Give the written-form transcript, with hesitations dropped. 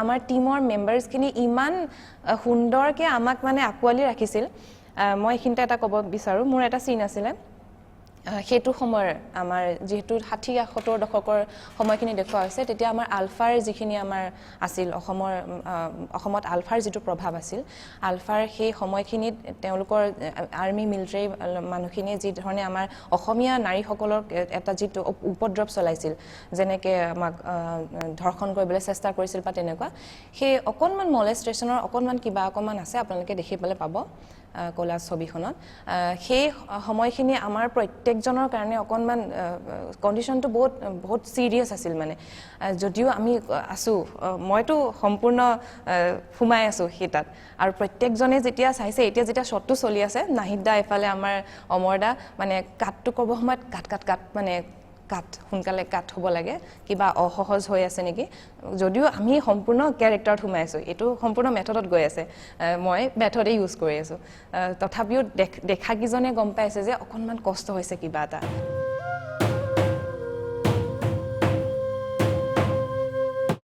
আমাৰ টিমৰ মেম্বাৰ্ছখিনি ইমান সুন্দৰকৈ আমাক মানে আঁকোৱালি ৰাখিছিল মই এইখিনিতে এটা ক'ব বিচাৰোঁ মোৰ এটা চিন আছিলে সেইটো সময়ৰ আমাৰ যেহেতু 60-70 দশকৰ সময়খিনি দেখুৱা হৈছে তেতিয়া আমাৰ আলফাৰ যিখিনি আমাৰ আছিল অসমত আলফাৰ যিটো প্ৰভাৱ আছিল আলফাৰ সেই সময়খিনিত তেওঁলোকৰ আৰ্মি মিলিটাৰী মানুহখিনিয়ে যি ধৰণে আমাৰ অসমীয়া নাৰীসকলৰ এটা যিটো উপদ্ৰৱ চলাইছিল যেনেকৈ আমাক ধৰ্ষণ কৰিবলৈ চেষ্টা কৰিছিল বা তেনেকুৱা সেই অকণমান মলেষ্টেশ্যনৰ অকণমান কিবা অকণমান আছে আপোনালোকে দেখিবলৈ পাব কলা ছবিখনত সেই সময়খিনি আমাৰ প্ৰত্যেকজনৰ কাৰণে অকণমান কণ্ডিশ্যনটো বহুত চিৰিয়াছ আছিল মানে যদিও আমি আছোঁ মইতো সম্পূৰ্ণ সোমাই আছোঁ সেই তাত আৰু প্ৰত্যেকজনে যেতিয়া চাইছে এতিয়া যেতিয়া শ্বটটো চলি আছে নাহিদদা এফালে আমাৰ অমৰদা মানে কাটটো ক'ব সময়ত কাট মানে কাট সোনকালে কাট হ'ব লাগে কিবা অসহজ হৈ আছে নেকি যদিও আমি সম্পূৰ্ণ কেৰেক্টাৰত সোমাই আছোঁ এইটো সম্পূৰ্ণ মেথডত গৈ আছে মই মেথডে ইউজ কৰি আছোঁ তথাপিও দেখা কিজনে গম পাইছে যে অকণমান কষ্ট হৈছে কিবা এটা